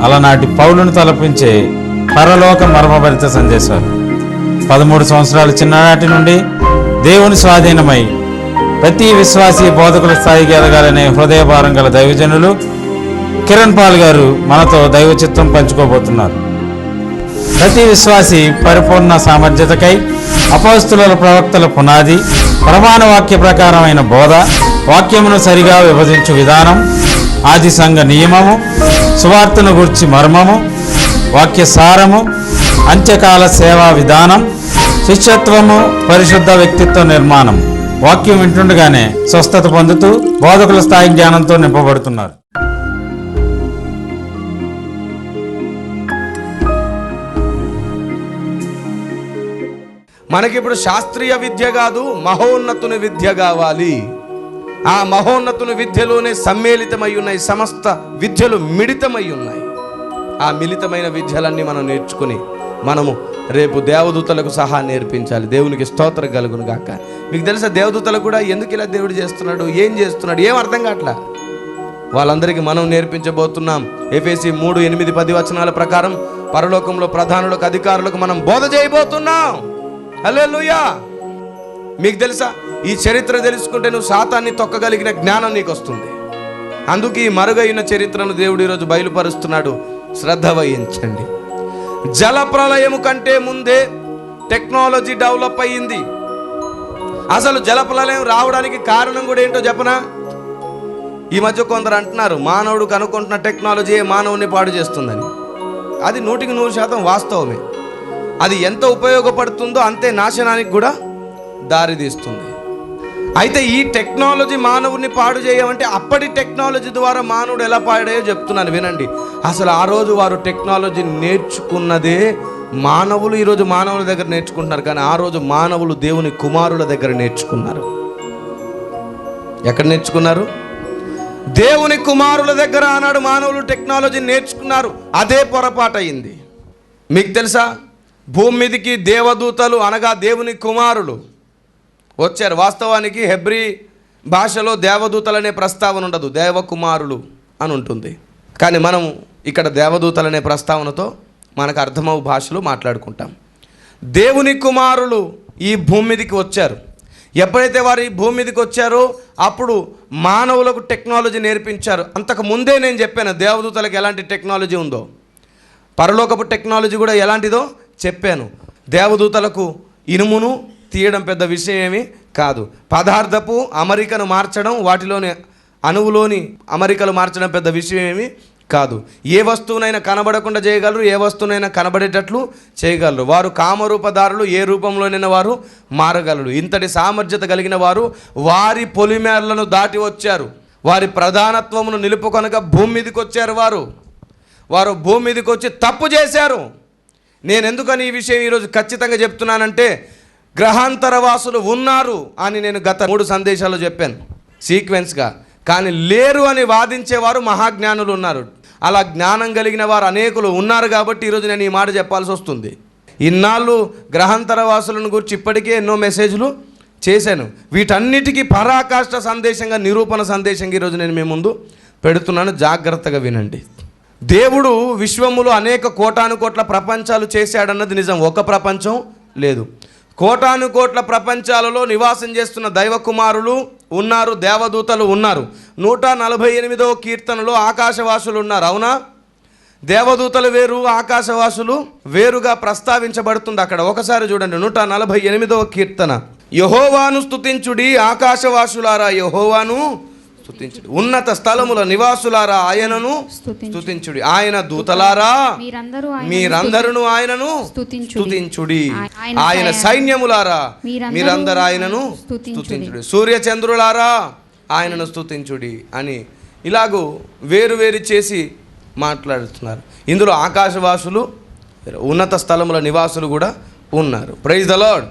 అలనాటి పౌలును తలపించే పరలోక మర్మభరిత సందేశాలు 13 సంవత్సరాల చిన్ననాటి నుండి దేవుని స్వాధీనమై ప్రతి విశ్వాసీ బోధకుల స్థాయికి ఎదగాలనే హృదయభారం గల దైవజనులు కిరణ్ పాల్ గారు మనతో దైవ చిత్తం పంచుకోబోతున్నారు. ప్రతి విశ్వాసి పరిపూర్ణ సామర్థ్యతకై అపోస్తుల ప్రవక్తల పునాది, ప్రమాణ వాక్య ప్రకారమైన బోధ, వాక్యమును సరిగా విభజించు విధానం, ఆది సంఘ నియమము, సువార్తను గుర్చి మర్మము, వాక్య సారము, అంత్యకాల సేవా విధానం, శిష్యత్వము, పరిశుద్ధ వ్యక్తిత్వ నిర్మాణం. వాక్యం వింటుండగానే స్వస్థత పొందుతూ బోధకుల స్థాయి జ్ఞానంతో నింపబడుతున్నారు. మనకిప్పుడు శాస్త్రీయ విద్య కాదు, మహోన్నతుని విద్య కావాలి. ఆ మహోన్నతుని విద్యలోనే సమ్మేళితమై ఉన్నాయి సమస్త విద్యలు, మిళితమై ఉన్నాయి. ఆ మిళితమైన విద్యలన్నీ మనం నేర్చుకుని మనము రేపు దేవదూతలకు సహా నేర్పించాలి. దేవునికి స్తోత్రం కలుగును గాక. మీకు తెలుసా, దేవదూతలకు కూడా ఎందుకు ఇలా దేవుడు చేస్తున్నాడు, ఏం చేస్తున్నాడు, ఏం అర్థం కావట్లా. వాళ్ళందరికీ మనం నేర్పించబోతున్నాం. ఎఫెసీ 3:8-10 వచనాల ప్రకారం పరలోకంలో ప్రధానులకు, అధికారులకు మనం బోధ చేయబోతున్నాం. హల్లెలూయా. మీకు తెలుసా, ఈ చరిత్ర తెలుసుకుంటే నువ్వు సాతాన్ని తొక్కగలిగిన జ్ఞానం నీకు వస్తుంది. అందుకే ఈ మరుగైన చరిత్రను దేవుడు ఈరోజు బయలుపరుస్తున్నాడు. శ్రద్ధ వహించండి. జల ప్రళయము కంటే ముందే టెక్నాలజీ డెవలప్ అయ్యింది. అసలు జల ప్రళయం రావడానికి కారణం కూడా ఏంటో చెప్పనా? ఈ మధ్య కొందరు అంటున్నారు మానవుడు కనుక్కుంటున్న టెక్నాలజీ మానవుని పాడు చేస్తుందని. అది 100% వాస్తవమే. అది ఎంత ఉపయోగపడుతుందో అంతే నాశనానికి కూడా దారితీస్తుంది. అయితే ఈ టెక్నాలజీ మానవుని పాడు చేయమంటే అప్పటి టెక్నాలజీ ద్వారా మానవుడు ఎలా పాడాయో చెప్తున్నాను వినండి. అసలు ఆ రోజు వారు టెక్నాలజీ నేర్చుకున్నదే మానవులు ఈరోజు మానవుల దగ్గర నేర్చుకుంటున్నారు, కానీ ఆ రోజు మానవులు దేవుని కుమారుల దగ్గర నేర్చుకున్నారు. ఎక్కడ నేర్చుకున్నారు? దేవుని కుమారుల దగ్గర ఆనాడు మానవులు టెక్నాలజీ నేర్చుకున్నారు. అదే పొరపాటు అయింది. మీకు తెలుసా, భూమి మీదకి దేవదూతలు అనగా దేవుని కుమారులు వచ్చారు. వాస్తవానికి హెబ్రీ భాషలో దేవదూతలనే ప్రస్తావన ఉండదు, దేవకుమారులు అని ఉంటుంది. కానీ మనం ఇక్కడ దేవదూతలనే ప్రస్తావనతో మనకు అర్థమవు భాషలో మాట్లాడుకుంటాం. దేవుని కుమారులు ఈ భూమి మీదకి వచ్చారు. ఎప్పుడైతే వారు ఈ భూమి మీదకి వచ్చారో అప్పుడు మానవులకు టెక్నాలజీ నేర్పించారు. అంతకు ముందే నేను చెప్పాను దేవదూతలకు ఎలాంటి టెక్నాలజీ ఉందో, పరలోకపు టెక్నాలజీ కూడా ఎలాంటిదో చెప్పాను. దేవదూతలకు ఇనుమును తీయడం పెద్ద విషయం ఏమీ కాదు. పదార్థపు అమరికను మార్చడం, వాటిలోని అణువులోని అమరికలు మార్చడం పెద్ద విషయం ఏమీ కాదు. ఏ వస్తువునైనా కనబడకుండా చేయగలరు, ఏ వస్తువునైనా కనబడేటట్లు చేయగలరు. వారు కామరూపదారులు, ఏ రూపంలోనైనా వారు మారగలరు. ఇంతటి సామర్థ్యత కలిగిన వారు వారి పొలిమేరలను దాటి వచ్చారు. వారి ప్రధానత్వమును నిలుపుకొనక భూమి మీదకి వచ్చారు. వారు భూమి మీదకి వచ్చి తప్పు చేశారు. నేను ఎందుకని ఈ విషయం ఈరోజు ఖచ్చితంగా చెప్తున్నానంటే, గ్రహాంతరవాసులు ఉన్నారు అని నేను గత 3 సందేశాల్లో చెప్పాను సీక్వెన్స్గా. కానీ లేరు అని వాదించేవారు మహాజ్ఞానులు ఉన్నారు. అలా జ్ఞానం కలిగిన వారు అనేకులు ఉన్నారు కాబట్టి ఈరోజు నేను ఈ మాట చెప్పాల్సి వస్తుంది. ఇన్నాళ్ళు గ్రహాంతరవాసులను గురించి ఇప్పటికే ఎన్నో మెసేజ్లు చేశాను. వీటన్నిటికీ పరాకాష్ఠ సందేశంగా, నిరూపణ సందేశంగా ఈరోజు నేను మీ ముందు పెడుతున్నాను. జాగ్రత్తగా వినండి. దేవుడు విశ్వములో అనేక కోటానుకోట్ల ప్రపంచాలు చేశాడన్నది నిజం. ఒక ప్రపంచం లేదు, కోటానుకోట్ల ప్రపంచాలలో నివాసం చేస్తున్న దైవ కుమారులు ఉన్నారు, దేవదూతలు ఉన్నారు. 148వ కీర్తనలో ఆకాశవాసులు ఉన్నారు. అవునా? దేవదూతలు వేరు, ఆకాశవాసులు వేరుగా ప్రస్తావించబడుతుంది అక్కడ. ఒకసారి చూడండి, 148వ కీర్తన. యెహోవాను స్తుతించుడి, ఆకాశవాసులారా యెహోవాను స్తుతించుడి. ఉన్నత స్థలముల నివాసులారా ఆయనను స్తుతించుడి. ఆయన దూతలారా మీరందరూ ఆయనను స్తుతించుడి. ఆయన సైన్యములారా మీరందరూ ఆయనను స్తుతించుడి. సూర్యచంద్రులారా ఆయనను స్తుతించుడి అని ఇలాగూ వేరు చేసి మాట్లాడుతున్నారు. ఇందులో ఆకాశవాసులు, ఉన్నత స్థలముల నివాసులు కూడా ఉన్నారు. Praise the lord.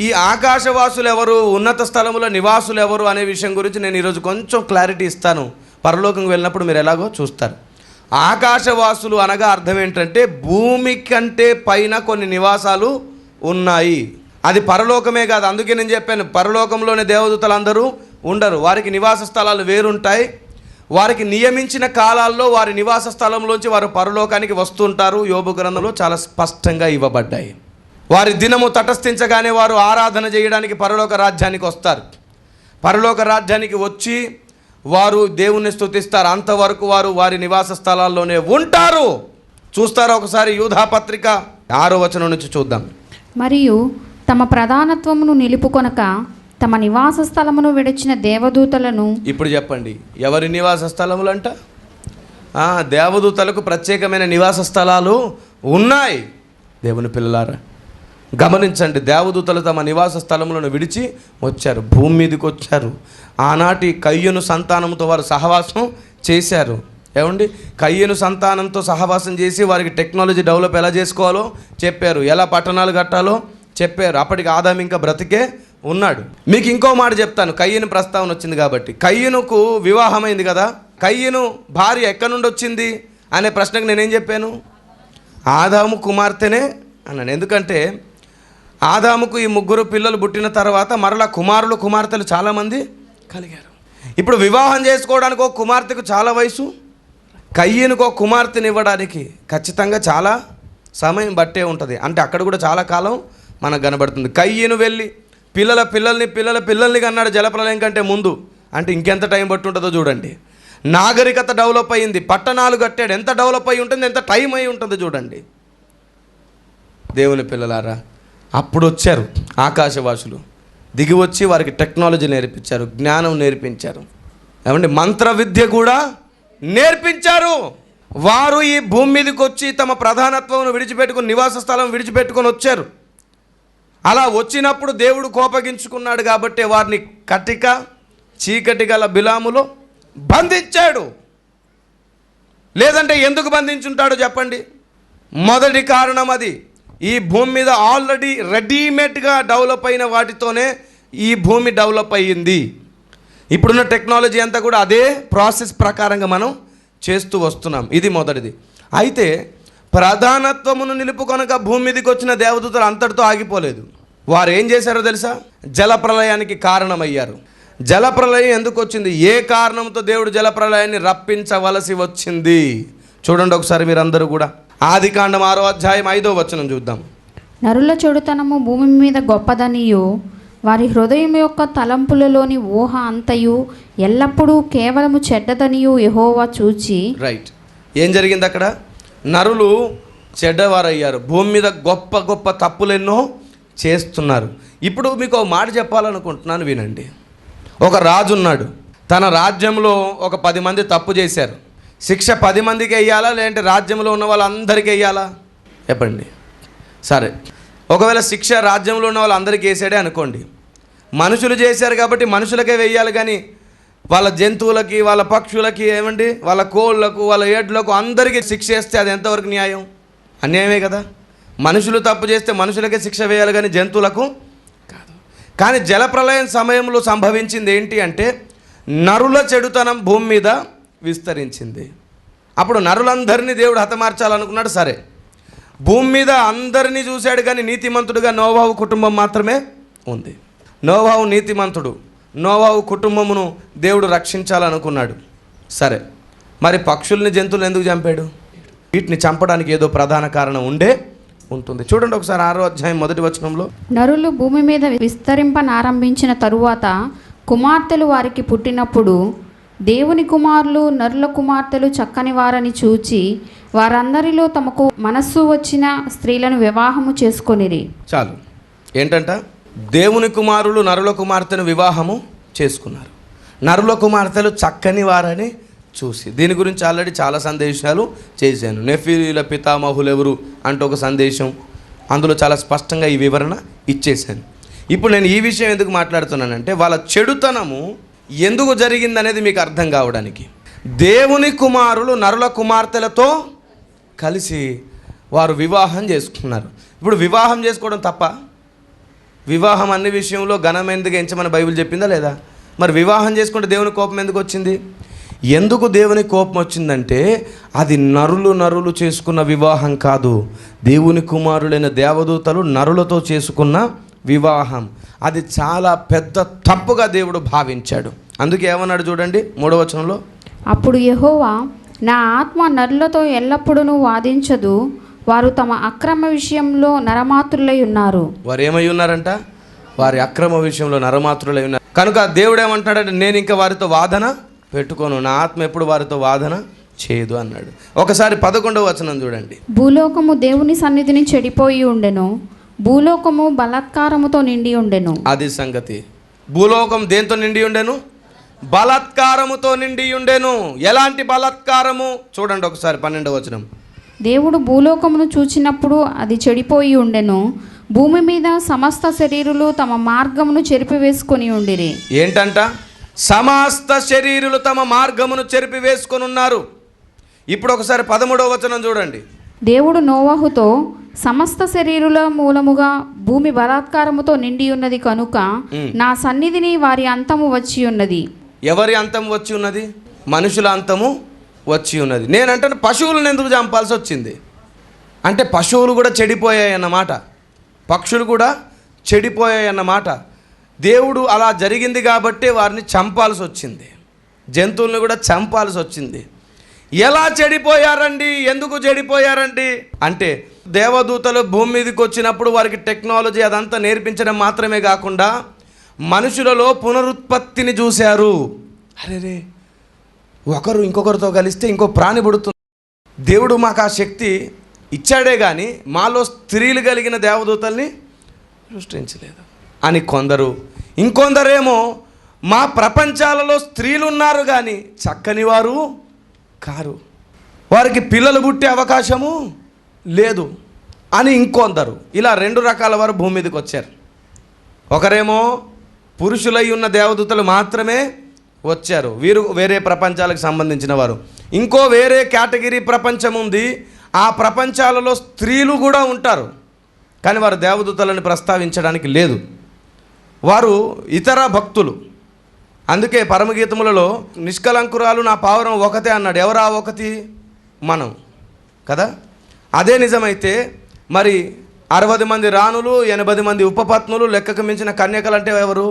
ఈ ఆకాశవాసులు ఎవరు, ఉన్నత స్థలముల నివాసులు ఎవరు అనే విషయం గురించి నేను ఈరోజు కొంచెం క్లారిటీ ఇస్తాను. పరలోకంకి వెళ్ళినప్పుడు మీరు ఎలాగో చూస్తారు. ఆకాశవాసులు అనగా అర్థం ఏంటంటే భూమి కంటే పైన కొన్ని నివాసాలు ఉన్నాయి. అది పరలోకమే కాదు. అందుకే నేను చెప్పాను, పరలోకంలోని దేవదూతలు అందరూ ఉండరు. వారికి నివాస స్థలాలు వేరుంటాయి. వారికి నియమించిన కాలాల్లో వారి నివాస స్థలంలోంచి వారు పరలోకానికి వస్తుంటారు. యోబు గ్రంథంలో చాలా స్పష్టంగా ఇవ్వబడ్డాయి. వారి దినము తటస్థించగానే వారు ఆరాధన చేయడానికి పరలోక రాజ్యానికి వస్తారు. పరలోక రాజ్యానికి వచ్చి వారు దేవుణ్ణి స్తుతిస్తారు. అంతవరకు వారు వారి నివాస స్థలాల్లోనే ఉంటారు. చూస్తారా ఒకసారి యూదాపత్రిక 6వ వచనం నుంచి చూద్దాం. మరియు తమ ప్రధానత్వమును నిలుపుకొనక తమ నివాస స్థలమును విడిచిన దేవదూతలను. ఇప్పుడు చెప్పండి, ఎవరి నివాస స్థలములంట? దేవదూతలకు ప్రత్యేకమైన నివాస స్థలాలు ఉన్నాయి. దేవుని పిల్లలారా గమనించండి, దేవదూతలు తమ నివాస స్థలములను విడిచి వచ్చారు, భూమి మీదకి వచ్చారు. ఆనాటి కయ్యను సంతానంతో వారు సహవాసం చేశారు. ఏమండి, కయ్యను సంతానంతో సహవాసం చేసి వారికి టెక్నాలజీ డెవలప్ ఎలా చేసుకోవాలో చెప్పారు, ఎలా పట్టణాలు కట్టాలో చెప్పారు. అప్పటికి ఆదాము ఇంకా బ్రతికే ఉన్నాడు. మీకు ఇంకో మాట చెప్తాను, కయ్యను ప్రస్తావన వచ్చింది కాబట్టి. కయ్యనుకు వివాహమైంది కదా, కయ్యను భార్య ఎక్కడి నుండి వచ్చింది అనే ప్రశ్నకు నేనేం చెప్పాను? ఆదాము కుమార్తెనే అన్నాను. ఎందుకంటే ఆదాముకు ఈ 3 పిల్లలు పుట్టిన తర్వాత మరలా కుమారులు కుమార్తెలు చాలామంది కలిగారు. ఇప్పుడు వివాహం చేసుకోవడానికి ఒక కుమార్తెకు చాలా వయసు, కయ్యనుకు ఒక కుమార్తెని ఇవ్వడానికి ఖచ్చితంగా చాలా సమయం బట్టే ఉంటుంది. అంటే అక్కడ కూడా చాలా కాలం మనకు కనబడుతుంది. కయ్యను వెళ్ళి పిల్లల పిల్లల్ని కన్నాడు జలప్రలయం కంటే ముందు. అంటే ఇంకెంత టైం బట్టి ఉంటుందో చూడండి. నాగరికత డెవలప్ అయ్యింది, పట్టణాలు కట్టాడు. ఎంత డెవలప్ అయి ఉంటుంది, ఎంత టైం అయి ఉంటుందో చూడండి. దేవుని పిల్లలారా, అప్పుడు వచ్చారు ఆకాశవాసులు, దిగి వచ్చి వారికి టెక్నాలజీ నేర్పించారు, జ్ఞానం నేర్పించారు, ఏమంటే మంత్ర విద్య కూడా నేర్పించారు. వారు ఈ భూమి మీదకి వచ్చి తమ ప్రధానత్వం విడిచిపెట్టుకుని నివాస స్థలం విడిచిపెట్టుకొని వచ్చారు. అలా వచ్చినప్పుడు దేవుడు కోపగించుకున్నాడు కాబట్టి వారిని కటిక చీకటి గల బిలాములో బంధించాడు. లేదంటే ఎందుకు బంధించుంటాడో చెప్పండి. మొదటి కారణం అది, ఈ భూమి మీద ఆల్రెడీ రెడీమేడ్గా డెవలప్ అయిన వాటితోనే ఈ భూమి డెవలప్ అయ్యింది. ఇప్పుడున్న టెక్నాలజీ అంతా కూడా అదే ప్రాసెస్ ప్రకారంగా మనం చేస్తూ వస్తున్నాం. ఇది మొదటిది. అయితే ప్రధానత్వమును నిలుపుకొనక భూమి మీదకి వచ్చిన దేవదూతలు అంతటితో ఆగిపోలేదు. వారు ఏం చేశారో తెలుసా? జలప్రలయానికి కారణమయ్యారు. జలప్రలయం ఎందుకు వచ్చింది, ఏ కారణంతో దేవుడు జలప్రలయాన్ని రప్పించవలసి వచ్చింది చూడండి ఒకసారి మీరందరూ కూడా. ఆదికాండం 6వ అధ్యాయం 5వ వచనం చూద్దాం. నరుల చెడుతనము భూమి మీద గొప్పదనియు వారి హృదయం యొక్క తలంపులలోని ఊహ అంతయు ఎల్లప్పుడూ కేవలము చెడ్డదనియు యెహోవా చూచి. రైట్, ఏం జరిగింది అక్కడ? నరులు చెడ్డవారయ్యారు, భూమి మీద గొప్ప గొప్ప తప్పులెన్నో చేస్తున్నారు. ఇప్పుడు మీకు ఒక మాట చెప్పాలనుకుంటున్నాను, వినండి. ఒక రాజు ఉన్నాడు, తన రాజ్యంలో ఒక 10 మంది తప్పు చేశారు. శిక్ష 10 మందికి వేయాలా, లేదంటే రాజ్యంలో ఉన్న వాళ్ళందరికీ వేయాలా చెప్పండి? సరే, ఒకవేళ శిక్ష రాజ్యంలో ఉన్న వాళ్ళందరికీ వేసాడే అనుకోండి. మనుషులు చేశారు కాబట్టి మనుషులకే వేయాలి, కానీ వాళ్ళ జంతువులకి, వాళ్ళ పక్షులకి, ఏమండి వాళ్ళ కోళ్ళకు, వాళ్ళ ఏడ్లకు అందరికీ శిక్ష వేస్తే అది ఎంతవరకు న్యాయం? అన్యాయమే కదా. మనుషులు తప్పు చేస్తే మనుషులకే శిక్ష వేయాలి, కానీ జంతువులకు కాదు. కానీ జలప్రలయం సమయంలో సంభవించింది ఏంటి అంటే, నరుల చెడుతనం భూమి మీద విస్తరించింది. అప్పుడు నరులందరినీ దేవుడు హతమార్చాలనుకున్నాడు. సరే, భూమి మీద అందరినీ చూశాడు, కానీ నీతిమంతుడుగా నోవాహు కుటుంబం మాత్రమే ఉంది. నోవాహు నీతిమంతుడు, నోవాహు కుటుంబమును దేవుడు రక్షించాలనుకున్నాడు. సరే, మరి పక్షుల్ని జంతువులు ఎందుకు చంపాడు? వీటిని చంపడానికి ఏదో ప్రధాన కారణం ఉంటుంది. చూడండి ఒకసారి 6వ అధ్యాయం 1వ వచనంలో. నరులు భూమి మీద విస్తరింపనారంభించిన తరువాత కుమార్తెలు వారికి పుట్టినప్పుడు దేవుని కుమారులు నరుల కుమార్తెలు చక్కని వారని చూచి వారందరిలో తమకు మనస్సు వచ్చిన స్త్రీలను వివాహము చేసుకొనిరి. చాలు, ఏంటంట? దేవుని కుమారులు నరుల కుమార్తెను వివాహము చేసుకున్నారు. నరుల కుమార్తెలు చక్కని వారని చూసి. దీని గురించి ఆల్రెడీ చాలా సందేశాలు చేశాను. నెఫీల పితామహులు ఎవరు అంటూ ఒక సందేశం, అందులో చాలా స్పష్టంగా ఈ వివరణ ఇచ్చేశాను. ఇప్పుడు నేను ఈ విషయం ఎందుకు మాట్లాడుతున్నానంటే, వాళ్ళ చెడుతనము ఎందుకు జరిగిందనేది మీకు అర్థం కావడానికి. దేవుని కుమారులు నరుల కుమార్తెలతో కలిసి వారు వివాహం చేసుకున్నారు. ఇప్పుడు వివాహం చేసుకోవడం తప్ప? వివాహం అన్ని విషయంలో ఘనమైనదిగా ఎంచమని బైబిల్ చెప్పిందా లేదా? మరి వివాహం చేసుకుంటే దేవుని కోపం ఎందుకు వచ్చింది? ఎందుకు దేవుని కోపం వచ్చిందంటే అది నరులు చేసుకున్న వివాహం కాదు, దేవుని కుమారులైన దేవదూతలు నరులతో చేసుకున్న వివాహం. అది చాలా పెద్ద తప్పుగా దేవుడు భావించాడు. అందుకే ఏమన్నాడు చూడండి 3వ వచనంలో, అప్పుడు యెహోవా, నా ఆత్మ నరులతో ఎల్లప్పుడూ వాదించదు, వారు తమ అక్రమ విషయంలో నరమాతృలై ఉన్నారు. వారు ఏమై ఉన్నారంట? వారి అక్రమ విషయంలో నరమాతృలై ఉన్నారు. కనుక దేవుడు ఏమంటున్నాడంటే, నేను ఇంకా వారితో వాదన పెట్టుకోను, నా ఆత్మ ఎప్పుడు వారితో వాదన చేయదు అన్నాడు. ఒకసారి 11వ వచనం చూడండి. భూలోకము దేవుని సన్నిధిని చెడిపోయి ఉండెను, భూలోకము బలాత్కారముతో నిండి ఉండెను. అది సంగతి. భూలోకం దేంతో నిండి ఉండెను? బలాత్కారముతో నిండి ఉండెను. ఎలాంటి బలాత్కారము? చూడండి ఒకసారి 12వ వచనం. దేవుడు భూలోకమును చూచినప్పుడు అది చెడిపోయి ఉండెను, భూమి మీద సమస్త శరీరులు తమ మార్గమును చెరిపివేసుకొని ఉండిరి. ఏంటంట? సమస్త శరీరులు తమ మార్గమును చెరిపివేసుకొని ఉన్నారు. ఇప్పుడు ఒకసారి 13వ వచనం చూడండి. దేవుడు నోవహుతో, సమస్త శరీరుల మూలముగా భూమి బలాత్కారముతో నిండి ఉన్నది కనుక నా సన్నిధిని వారి అంతము వచ్చి ఉన్నది. ఎవరి అంతం వచ్చి ఉన్నది? మనుషుల అంతము వచ్చి ఉన్నది. నేనంటే పశువులను ఎందుకు చంపాల్సి వచ్చింది అంటే పశువులు కూడా చెడిపోయాయి అన్నమాట, పక్షులు కూడా చెడిపోయాయి అన్నమాట. దేవుడు అలా జరిగింది కాబట్టి వారిని చంపాల్సి వచ్చింది, జంతువులను కూడా చంపాల్సి వచ్చింది. ఎలా చెడిపోయారండి? ఎందుకు చెడిపోయారండి అంటే దేవదూతలు భూమి మీదకి వచ్చినప్పుడు వారికి టెక్నాలజీ అదంతా నేర్పించడం మాత్రమే కాకుండా మనుషులలో పునరుత్పత్తిని చూశారు. అరే, ఒకరు ఇంకొకరితో కలిస్తే ఇంకో ప్రాణి పుడుతుంది. దేవుడు మాకు ఆ శక్తి ఇచ్చాడే కానీ మాలో స్త్రీలు కలిగిన దేవదూతల్ని సృష్టించలేదు అని కొందరు. ఇంకొందరేమో మా ప్రపంచాలలో స్త్రీలు ఉన్నారు కానీ చక్కని వారు కారు, వారికి పిల్లలు పుట్టే అవకాశము లేదు అని ఇంకొందరు. ఇలా 2 రకాల వారు భూమి మీదకి వచ్చారు. ఒకరేమో పురుషులై ఉన్న దేవదూతలు మాత్రమే వచ్చారు, వీరు వేరే ప్రపంచాలకు సంబంధించిన వారు. ఇంకో వేరే కేటగిరీ ప్రపంచం ఉంది, ఆ ప్రపంచాలలో స్త్రీలు కూడా ఉంటారు కానీ వారు దేవదూతలను ప్రస్తావించడానికి లేదు, వారు ఇతర భక్తులు. అందుకే పరమగీతములలో నిష్కలంకురాలు నా పావురం ఒకతే అన్నాడు. ఎవరా ఒకటి? మనం కదా. అదే నిజమైతే మరి 60 మంది రాణులు, 80 మంది ఉపపత్నులు, లెక్కకు మించిన కన్యకలు అంటే ఎవరు?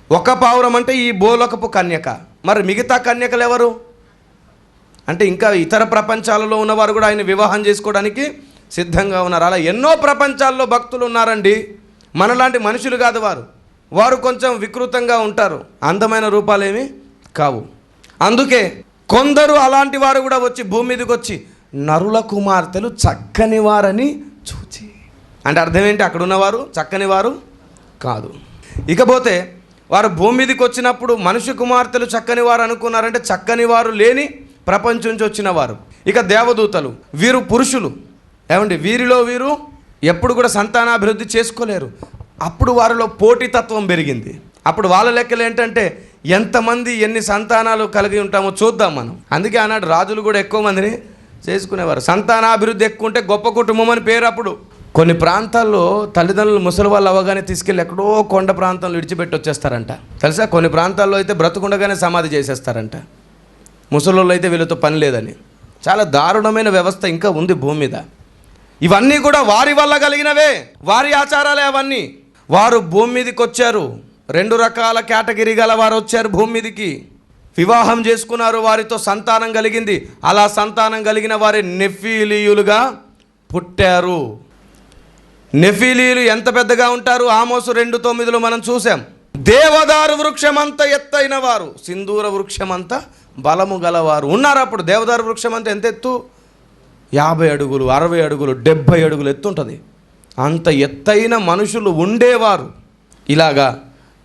ఒక పావురం అంటే ఈ భూలోకపు కన్యక. మరి మిగతా కన్యకలు ఎవరు అంటే ఇంకా ఇతర ప్రపంచాలలో ఉన్నవారు కూడా ఆయన వివాహం చేసుకోవడానికి సిద్ధంగా ఉన్నారు. అలా ఎన్నో ప్రపంచాల్లో భక్తులు ఉన్నారండి. మనలాంటి మనుషులు కాదు వారు, వారు కొంచెం వికృతంగా ఉంటారు, అందమైన రూపాలేమి కావు. అందుకే కొందరు అలాంటి వారు కూడా వచ్చి భూమి మీదకి వచ్చి నరుల కుమార్తెలు చక్కని వారని చూచి, అంటే అర్థం ఏంటి? అక్కడ ఉన్నవారు చక్కని వారు కాదు. ఇకపోతే వారు భూమి మీదకి వచ్చినప్పుడు మనుష్య కుమార్తెలు చక్కని వారు అనుకున్నారంటే చక్కని వారు లేని ప్రపంచం నుంచి వచ్చిన వారు. ఇక దేవదూతలు, వీరు పురుషులు. ఏమండి, వీరిలో వీరు ఎప్పుడు కూడా సంతానాభివృద్ధి చేసుకోలేరు. అప్పుడు వారిలో పోటీతత్వం పెరిగింది. అప్పుడు వాళ్ళ లెక్కలు ఏంటంటే ఎంతమంది ఎన్ని సంతానాలు కలిగి ఉంటామో చూద్దాం మనం. అందుకే ఆనాడు రాజులు కూడా ఎక్కువ మందిని చేసుకునేవారు. సంతానాభివృద్ధి ఎక్కువ ఉంటే గొప్ప కుటుంబం అని పేరు. అప్పుడు కొన్ని ప్రాంతాల్లో తల్లిదండ్రులు ముసలి వాళ్ళు అవ్వగానే తీసుకెళ్ళి ఎక్కడో కొండ ప్రాంతంలో విడిచిపెట్టి వచ్చేస్తారంట. తెలుసా? కొన్ని ప్రాంతాల్లో అయితే బ్రతుకుండగానే సమాధి చేసేస్తారంట. ముసలోళ్ళు అయితే వీళ్ళతో పని లేదని. చాలా దారుణమైన వ్యవస్థ ఇంకా ఉంది భూమి మీద. ఇవన్నీ కూడా వారి వల్ల కలిగినవే, వారి ఆచారాలే అవన్నీ. వారు భూమి మీదకి వచ్చారు, 2 రకాల కేటగిరీ గల వారు వచ్చారు భూమి మీదకి, వివాహం చేసుకున్నారు, వారితో సంతానం కలిగింది. అలా సంతానం కలిగిన వారి నెఫీలీయులుగా పుట్టారు. నెఫీలీయులు ఎంత పెద్దగా ఉంటారు? ఆమోసు 2:9 మనం చూసాం. దేవదారు వృక్షమంత ఎత్తైన వారు, సింధూర వృక్షమంత బలము గలవారు ఉన్నారు. అప్పుడు దేవదారు వృక్షం అంతా ఎంత ఎత్తు? 50 అడుగులు, 60 అడుగులు, 70 అడుగులు ఎత్తుంటుంది. అంత ఎత్తైన మనుషులు ఉండేవారు. ఇలాగా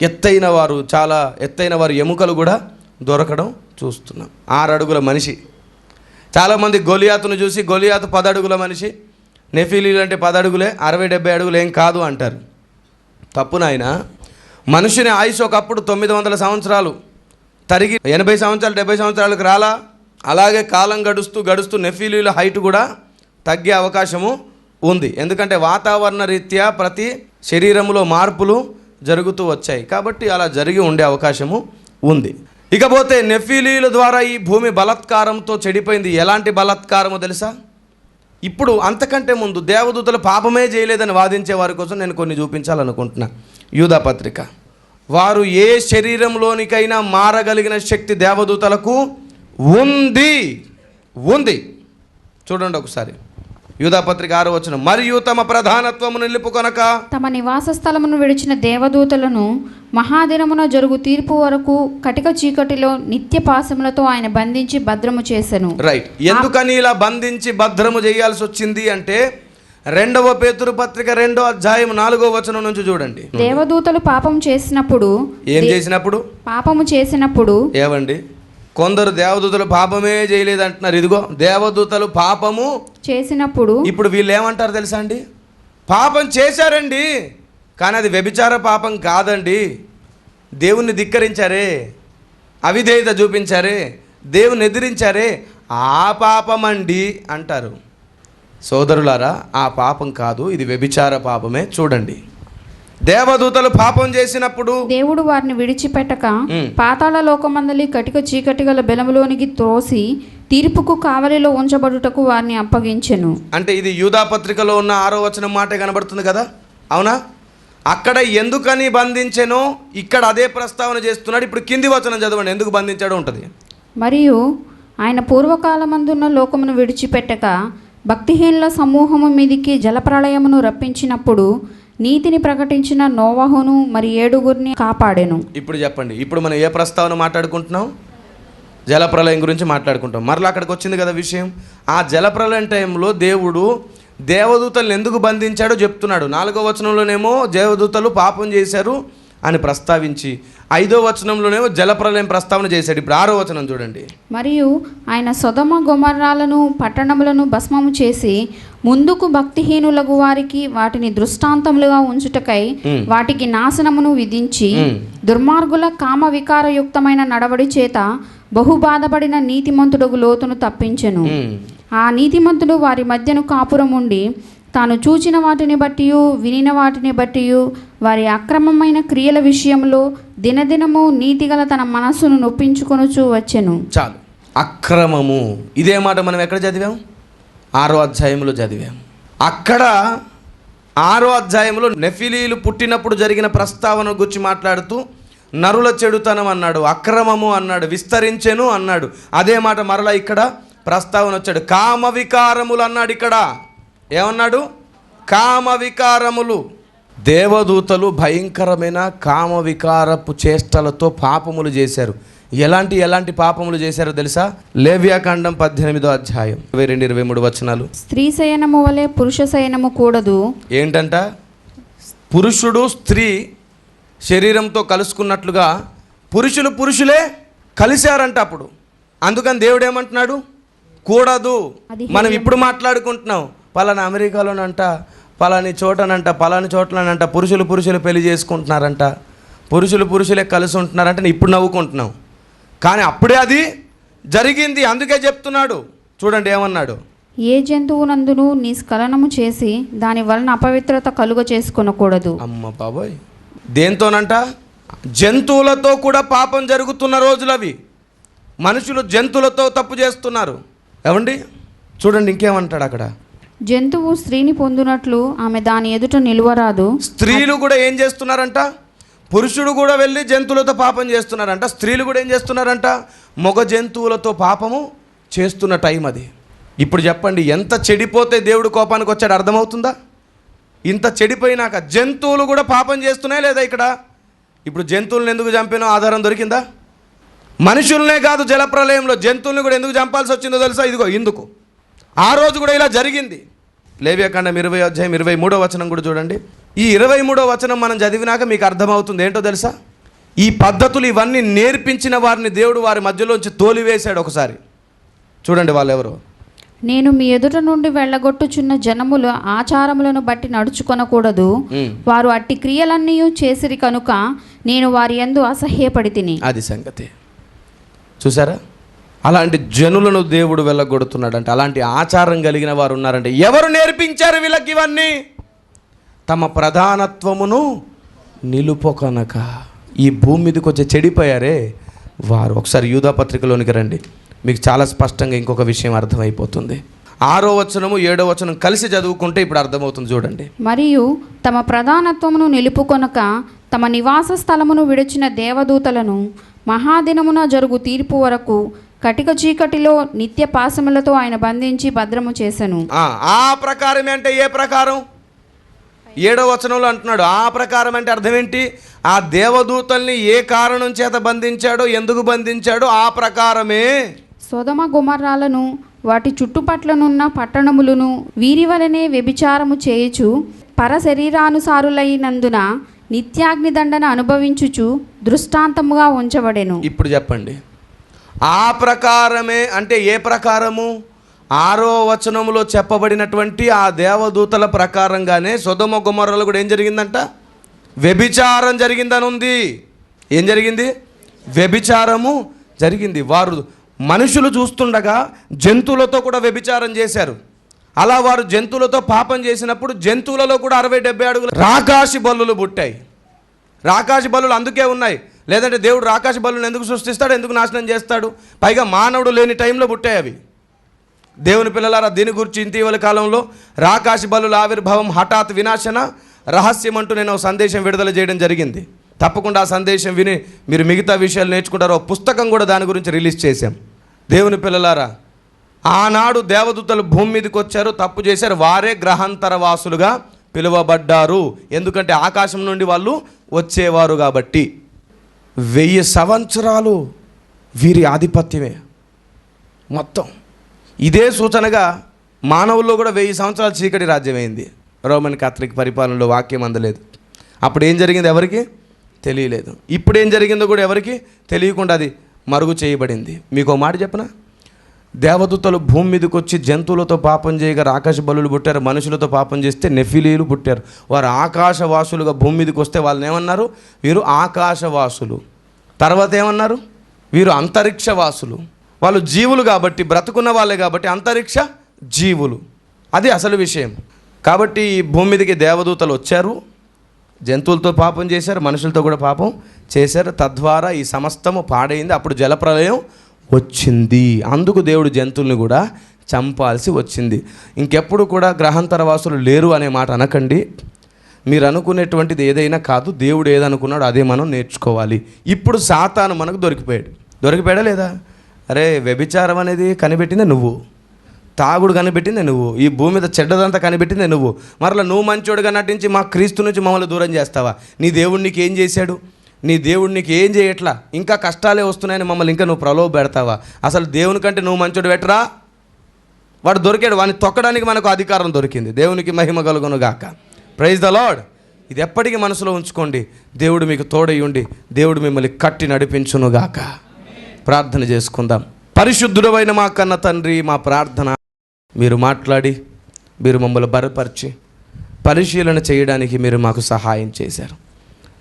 ఎత్తైన వారు, చాలా ఎత్తైన వారు ఎముకలు కూడా దొరకడం చూస్తున్నాం. 6 అడుగుల మనిషి. చాలామంది గొలియాతును చూసి గొలియాతు 10 అడుగుల మనిషి, నెఫీలీలు అంటే 10 అడుగులే, 60-70 అడుగులు ఏం కాదు అంటారు. తప్పు నాయన. మనుషుని ఆయుష్ ఒకప్పుడు 900 సంవత్సరాలు తరిగి 80 సంవత్సరాలు 70 సంవత్సరాలకు రాలా. అలాగే కాలం గడుస్తూ గడుస్తూ నెఫీలీల హైట్ కూడా తగ్గే అవకాశము ఉంది. ఎందుకంటే వాతావరణ రీత్యా ప్రతి శరీరంలో మార్పులు జరుగుతూ వచ్చాయి, కాబట్టి అలా జరిగి ఉండే అవకాశము ఉంది. ఇకపోతే నెఫీలీల ద్వారా ఈ భూమి బలాత్కారంతో చెడిపోయింది. ఎలాంటి బలాత్కారమో తెలుసా? ఇప్పుడు అంతకంటే ముందు దేవదూతలు పాపమే చేయలేదని వాదించే వారి కోసం నేను కొన్ని చూపించాలనుకుంటున్నా. యూదా పత్రిక. వారు ఏ శరీరంలోనికైనా మారగలిగిన శక్తి దేవదూతలకు ఉంది. చూడండి ఒకసారి యూదాపత్రిక 6వ వచనం. మరియు తమ ప్రధానత్వమును నిలుపుకొనక తమ నివాస స్థలమును విడిచిన దేవదూతలను మహాదినమున జరుగు తీర్పు వరకు కటిక చీకటిలో నిత్య పాశములతో ఆయన బంధించి భద్రము చేసెను. రైట్. ఎందుకని ఇలా బంధించి భద్రము చేయాల్సి వచ్చింది అంటే 2వ పేతురు పత్రిక 2వ అధ్యాయం 4వ వచనం నుంచి చూడండి. దేవదూతలు పాపం చేసినప్పుడు పాపము చేసినప్పుడు ఏవండి, కొందరు దేవదూతలు పాపమే చేయలేదు అంటున్నారు. ఇదిగో దేవదూతలు పాపము చేసినప్పుడు ఇప్పుడు వీళ్ళు ఏమంటారు తెలుసా అండి? పాపం చేశారండి, కానీ అది వ్యభిచార పాపం కాదండి. దేవుణ్ణి ధిక్కరించారే, అవిధేయత చూపించారే, దేవుని ఎదిరించారే, ఆ పాపం అండి అంటారు. సోదరులారా, ఆ పాపం కాదు, ఇది వ్యభిచార పాపమే. చూడండి, దేవదూతలు పాపం చేసినప్పుడు దేవుడు వారిని విడిచిపెట్టక పాతాళ లోకమందలి కటిక చీకటి గల బెలములోనికి త్రోసి తీర్పుకు కావలిలో ఉంచబడుటకు వారిని అప్పగించెను. అంటే ఇది యూదా పత్రికలో ఉన్న 6వ వచనం మాటే కనబడుతుంది కదా, అవునా? అక్కడ ఎందుకని బంధించెనో ఇక్కడ అదే ప్రస్తావన చేస్తున్నాడు. ఇప్పుడు కింది వచనం చదవండి, ఎందుకు బంధించాడో ఉంటుంది. మరియు ఆయన పూర్వకాలమందున్న లోకమును విడిచిపెట్టక భక్తిహీనుల సమూహము మీదికి జలప్రళయమును రప్పించినప్పుడు నీతిని ప్రకటించిన నోవహును మరి 7 కాపాడెను. ఇప్పుడు చెప్పండి, ఇప్పుడు మనం ఏ ప్రస్తావన మాట్లాడుకుంటున్నాం? జలప్రలయం గురించి మాట్లాడుకుంటాం. మరలా అక్కడికి వచ్చింది కదా విషయం. ఆ జలప్రలయం టైంలో దేవుడు దేవదూతలను ఎందుకు బంధించాడో చెప్తున్నాడు. 4వ వచనంలోనేమో దేవదూతలు పాపం చేశారు అని ప్రస్తావించి 5వ వచనంలోనేమో జలప్రలయం ప్రస్తావన చేశాడు. ఇప్పుడు 6వ వచనం చూడండి. మరియు ఆయన సొదొమ గొమొర్రాలను పట్టణములను భస్మము చేసి ముందుకు భక్తిహీనులకు వారికి వాటిని దృష్టాంతములుగా ఉంచుటకై వాటికి నాశనమును విధించి దుర్మార్గుల కామ వికారయుక్తమైన నడవడి చేత బహు బాధపడిన నీతిమంతుడగు లోతును తప్పించెను. ఆ నీతిమంతుడు వారి మధ్యను కాపురం ఉండి తాను చూచిన వాటిని బట్టి వినిన వాటిని బట్టి వారి అక్రమమైన క్రియల విషయంలో దినదినము నీతిగల తన మనస్సును నొప్పించుకొనుచూ వచ్చెను. చాలు. అక్రమము, ఇదే మాట మనం ఎక్కడ చదివాం? 6వ అధ్యాయంలో చదివాం. అక్కడ 6వ అధ్యాయంలో నెఫిలీలు పుట్టినప్పుడు జరిగిన ప్రస్తావన గురించి మాట్లాడుతూ నరుల చెడుతనం అన్నాడు, అక్రమము అన్నాడు, విస్తరించెను అన్నాడు. అదే మాట మరలా ఇక్కడ ప్రస్తావన వచ్చాడు. కామ వికారములు అన్నాడు. ఇక్కడ ఏమన్నాడు? కామ వికారములు. దేవదూతలు భయంకరమైన కామ వికారపు చేష్టలతో పాపములు చేశారు. ఎలాంటి పాపములు చేశారో తెలుసా? లేవ్యాకాండం 18వ అధ్యాయం 22-23 వచనాలు. స్త్రీ శయనము వలె పురుష శయనము కూడదు. ఏంటంట? పురుషుడు స్త్రీ శరీరంతో కలుసుకున్నట్లుగా పురుషులే కలిశారంట అప్పుడు. అందుకని దేవుడు ఏమంటున్నాడు? కూడదు. మనం ఇప్పుడు మాట్లాడుకుంటున్నాం, పలానా అమెరికాలోనంట, పలాని చోటనంట, పలాని చోట్లనంట పురుషులు పెళ్లి చేసుకుంటున్నారంట, పురుషులే కలిసి ఉంటున్నారంట. ఇప్పుడు నవ్వుకుంటున్నాం, కానీ అప్పుడే అది జరిగింది. అందుకే చెప్తున్నాడు. చూడండి ఏమన్నాడు? ఏ జంతువునందును నీ స్ఖలనము చేసి దాని వలన అపవిత్రత కలుగ చేసుకొనకూడదు. అమ్మ బాబోయ్, దేంతోనంట? జంతువులతో కూడా పాపం జరుగుతున్న రోజులు అవి. మనుషులు జంతువులతో తప్పు చేస్తున్నారు. ఏమండి చూడండి ఇంకేమంటాడు అక్కడ? జంతువు స్త్రీని పొందునట్లు ఆమె దాని ఎదుట నిలువరాదు. స్త్రీలు కూడా ఏం చేస్తున్నారంట? పురుషుడు కూడా వెళ్ళి జంతువులతో పాపం చేస్తున్నారంట. స్త్రీలు కూడా ఏం చేస్తున్నారంట? మగ జంతువులతో పాపము చేస్తున్న టైం అది. ఇప్పుడు చెప్పండి, ఎంత చెడిపోతే దేవుడు కోపానికి వచ్చాడు అర్థమవుతుందా? ఇంత చెడిపోయినాక జంతువులు కూడా పాపం చేస్తున్నాయి లేదా ఇక్కడ? ఇప్పుడు జంతువులను ఎందుకు చంపానో ఆధారం దొరికిందా? మనుషులనే కాదు, జలప్రలయంలో జంతువులను కూడా ఎందుకు చంపాల్సి వచ్చిందో తెలుసా? ఇదిగో ఇందుకు. ఆ రోజు కూడా ఇలా జరిగింది. లేవ్యాకాండం 20వ అధ్యాయం 23వ వచనం కూడా చూడండి. ఈ 23వ వచనం మనం చదివినాక మీకు అర్థమవుతుంది ఏంటో తెలుసా? ఈ పద్ధతులు ఇవన్నీ నేర్పించిన వారిని దేవుడు వారి మధ్యలోంచి తోలివేశాడు ఒకసారి. చూడండి వాళ్ళెవరో. నేను మీ ఎదుట నుండి వెళ్ళగొట్టుచున్న జనముల ఆచారములను బట్టి నడుచుకొనకూడదు. వారు అట్టి క్రియలన్నీ చేసిరి కనుక నేను వారి యందు అసహ్యపడి తిని. అది సంగతి. చూసారా? అలాంటి జనులను దేవుడు వెళ్ళగొడుతున్నాడంటే, అలాంటి ఆచారం కలిగిన వారు ఉన్నారంటే ఎవరు నేర్పించారు వీళ్ళకి ఇవన్నీ? తమ ప్రధానత్వమును నిలుపుకొనక ఈ భూమి మీదకి వచ్చి చెడిపోయారే వారు. ఒకసారి యూదా పత్రికలోనికి రండి, మీకు చాలా స్పష్టంగా ఇంకొక విషయం అర్థమైపోతుంది. 6వ వచనము 7వ వచనం కలిసి చదువుకుంటే ఇప్పుడు అర్థమవుతుంది, చూడండి. మరియు తమ ప్రధానత్వమును నిలుపుకొనక తమ నివాస స్థలమును విడిచిన దేవదూతలను మహాదినమున జరుగు తీర్పు వరకు కటిక చీకటిలో నిత్య పాశములతో ఆయన బంధించి భద్రము చేసెను. ఆ ప్రకారమే అంటే ఏ ప్రకారం? 7వ వచనంలో అంటున్నాడు. ఆ ప్రకారం అంటే అర్థం ఏంటి? ఆ దేవదూతల్ని ఏ కారణం చేత బంధించాడో, ఎందుకు బంధించాడో ఆ ప్రకారమే సొదొమ గొమొర్రాలను వాటి చుట్టుపట్లనున్న పట్టణములను వీరి వలనే వ్యభిచారము చేయుచు పరశరీరానుసారులైనందున నిత్యాగ్ని దండన అనుభవించుచు దృష్టాంతముగా ఉంచబడెను. ఇప్పుడు చెప్పండి, ఆ ప్రకారమే అంటే ఏ ప్రకారము? 6వ వచనములో చెప్పబడినటువంటి ఆ దేవదూతల ప్రకారంగానే సొదొమ గొమొర్రాలో కూడా ఏం జరిగిందంట? వ్యభిచారం జరిగిందని ఉంది. ఏం జరిగింది? వ్యభిచారము జరిగింది. వారు మనుషులు చూస్తుండగా జంతువులతో కూడా వ్యభిచారం చేశారు. అలా వారు జంతువులతో పాపం చేసినప్పుడు జంతువులలో కూడా 60-70 అడుగుల రాకాసి బల్లులు పుట్టాయి. రాకాసి బల్లులు అందుకే ఉన్నాయి, లేదంటే దేవుడు రాకాసి బల్లులను ఎందుకు సృష్టిస్తాడు, ఎందుకు నాశనం చేస్తాడు? పైగా మానవుడు లేని టైంలో పుట్టాయి అవి. దేవుని పిల్లలారా, దీని గురించి ఇటీవల కాలంలో రాకాసి బల్లుల ఆవిర్భావం హఠాత్ వినాశన రహస్యం అంటూ నేను ఒక సందేశం విడుదల చేయడం జరిగింది. తప్పకుండా ఆ సందేశం విని మీరు మిగతా విషయాలు నేర్చుకుంటారు. ఒక పుస్తకం కూడా దాని గురించి రిలీజ్ చేశాం. దేవుని పిల్లలారా, ఆనాడు దేవదూతలు భూమి మీదకి వచ్చారు, తప్పు చేశారు, వారే గ్రహాంతర వాసులుగా పిలువబడ్డారు. ఎందుకంటే ఆకాశం నుండి వాళ్ళు వచ్చేవారు కాబట్టి. 1000 సంవత్సరాలు వీరి ఆధిపత్యమే మొత్తం. ఇదే సూచనగా మానవుల్లో కూడా 1000 సంవత్సరాలు చీకటి రాజ్యమైంది. రోమన్ కాథలిక్ పరిపాలనలో వాక్యం అందలేదు. అప్పుడు ఏం జరిగింది ఎవరికి తెలియలేదు. ఇప్పుడు ఏం జరిగిందో కూడా ఎవరికి తెలియకుండా అది మరుగు చేయబడింది. మీకు మాట చెప్పనా? దేవదూతలు భూమి మీదకి వచ్చి జంతువులతో పాపం చేయగా ఆకాశ బలులు పుట్టారు, మనుషులతో పాపం చేస్తే నెఫిలీలు పుట్టారు. వారు ఆకాశవాసులుగా భూమి మీదకి వస్తే వాళ్ళని ఏమన్నారు? వీరు ఆకాశవాసులు. తర్వాత ఏమన్నారు? వీరు అంతరిక్షవాసులు. వాళ్ళు జీవులు కాబట్టి, బ్రతుకున్న వాళ్ళే కాబట్టి అంతరిక్ష జీవులు. అది అసలు విషయం. కాబట్టి ఈ భూమి మీదకి దేవదూతలు వచ్చారు, జంతువులతో పాపం చేశారు, మనుషులతో కూడా పాపం చేశారు. తద్వారా ఈ సమస్తము పాడైంది. అప్పుడు జలప్రలయం వచ్చింది. అందుకు దేవుడు జంతువుల్ని కూడా చంపాల్సి వచ్చింది. ఇంకెప్పుడు కూడా గ్రహాంతర వాసులు లేరు అనే మాట అనకండి. మీరు అనుకునేటువంటిది ఏదైనా కాదు. దేవుడు ఏదనుకున్నాడో అదే మనం నేర్చుకోవాలి. ఇప్పుడు సాతాను మనకు దొరికిపోయాడా లేదా? అరే, వ్యభిచారం అనేది కనిపెట్టిందే నువ్వు, తాగుడు కనిపెట్టిందే నువ్వు, ఈ భూమి మీద చెడ్డదంతా కనిపెట్టిందే నువ్వు. మరలా నువ్వు మంచోడుగా నటించి మా క్రీస్తు నుంచి మమ్మల్ని దూరం చేస్తావా? నీ దేవుడు నీకు ఏం చేశాడు? నీ దేవుడు నీకు ఏం చేయట్లా? ఇంకా కష్టాలే వస్తున్నాయని మమ్మల్ని ఇంకా నువ్వు ప్రలోభ పెడతావా? అసలు దేవుని కంటే నువ్వు మంచోడు పెట్టరా? వాడు దొరికాడు, వాడిని తొక్కడానికి మనకు అధికారం దొరికింది. దేవునికి మహిమ కలుగును గాక. Praise the lord. ఇది ఎప్పటికీ మనసులో ఉంచుకోండి. దేవుడు మీకు తోడై ఉండి దేవుడు మిమ్మల్ని కట్టి నడిపించును గాక. ప్రార్థన చేసుకుందాం. పరిశుద్ధుడైన మా కన్న తండ్రి, మా ప్రార్థన మీరు మాట్లాడి మీరు మమ్మల్ని బలపరిచి పరిశీలన చేయడానికి మీరు మాకు సహాయం చేశారు.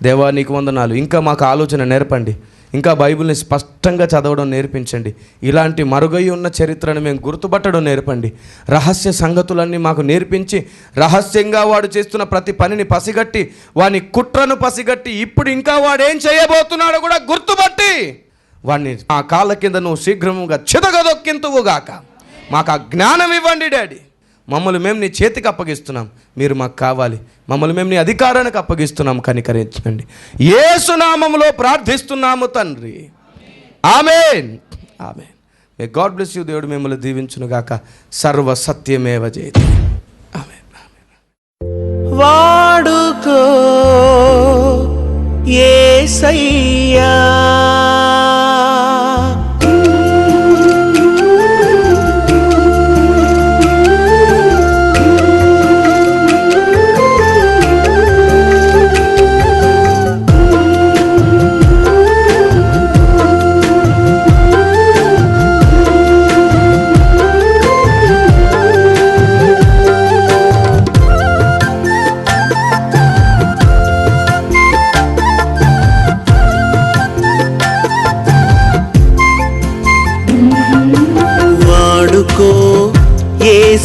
దేవా, నీకు వందనాలు. ఇంకా మాకు ఆలోచన నేర్పండి, ఇంకా బైబిల్ని స్పష్టంగా చదవడం నేర్పించండి. ఇలాంటి మరుగై ఉన్న చరిత్రను మేము గుర్తుపట్టడం నేర్పండి. రహస్య సంగతులన్నీ మాకు నేర్పించి రహస్యంగా వాడు చేస్తున్న ప్రతి పనిని పసిగట్టి, వాని కుట్రను పసిగట్టి, ఇప్పుడు ఇంకా వాడేం చేయబోతున్నాడో కూడా గుర్తుపట్టి వాడిని ఆ కాళ్ళ కింద నువ్వు శీఘ్రముగా చితగదొక్కింతువుగాక. మాకు ఆ జ్ఞానం ఇవ్వండి డాడీ. మమ్మల్ని మేము నీ చేతికి అప్పగిస్తున్నాం, మీరు మాకు కావాలి. మమ్మల్ని మేము నీ అధికారానికి అప్పగిస్తున్నాం, కనికరించండి. యేసు నామములో ప్రార్థిస్తున్నాము తండ్రి. Amen, amen. May God bless you. దేవుడు మిమ్మల్ని దీవించునుగాక. సర్వ సత్యమేవ జయతే. ఆమేన్, ఆమేన్. వాడుకో యేసయ్యా.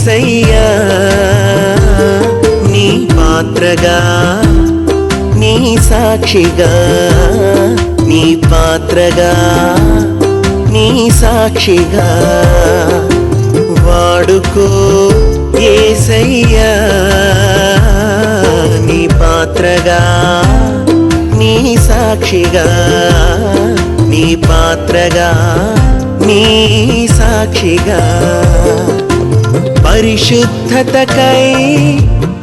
యేసయ్యా నీ పాత్రగా నీ సాక్షిగా నీ పాత్రగా నీ సాక్షిగా వాడుకో యేసయ్యా నీ పాత్రగా నీ సాక్షిగా నీ పాత్రగా నీ సాక్షిగా పరిశుద్ధతకై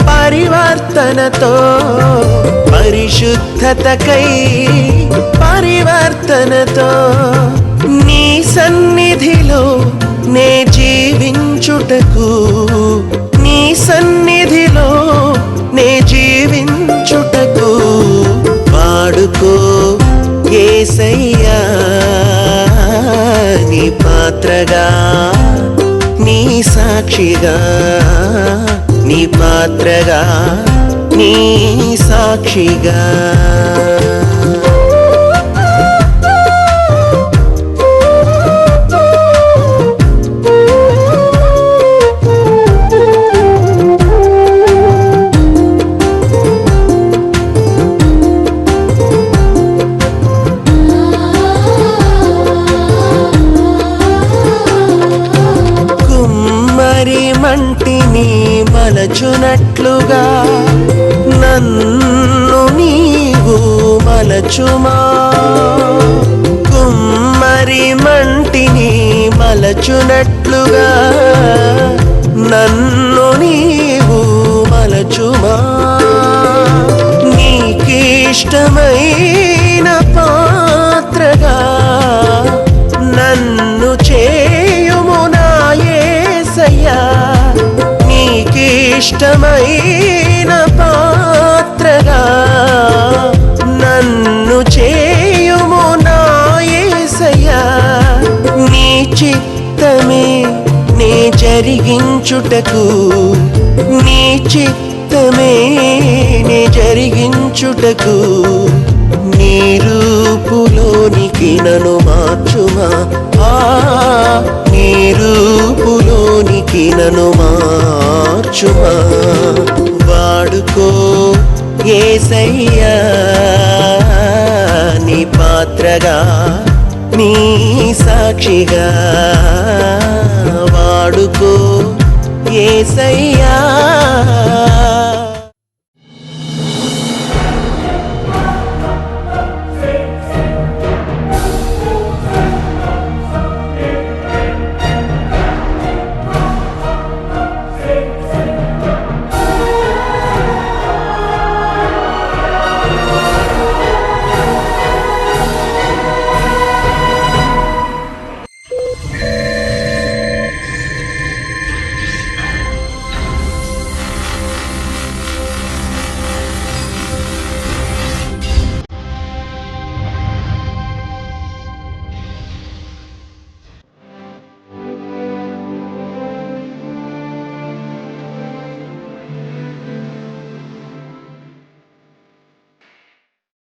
పరివర్తనతో పరిశుద్ధతకై పరివర్తనతో నీ సన్నిధిలో నే జీవించుటకు నీ సన్నిధిలో నే జీవించుటకు వాడుకో యేసయ్యా నీ పాత్రగా నీ సాక్షిగా నీ పాత్రగా నీ సాక్షిగా మంటిని మలచునట్లుగా నన్ను నీవు మలచుమా కుమ్మరి మంటిని మలచునట్లుగా నన్ను నీవు మలచుమా నీకిష్టమైన పాత్రగా నన్ను చేయుము నా యేసయ్యా నీకిష్టమైన పాత్రగా నన్ను చేయుము నా యేసయ్యా నీ చిత్తమే నే జరిగించుటకు నీ చిత్తమే నే జరిగించుటకు నీ రూపులోనికి నన్ను మార్చుమా నీ రూపులోనికి నన్ను మార్చుమా వాడుకో యేసయ్యా నీ పాత్రగా నీ సాక్షిగా వాడుకో యేసయ్యా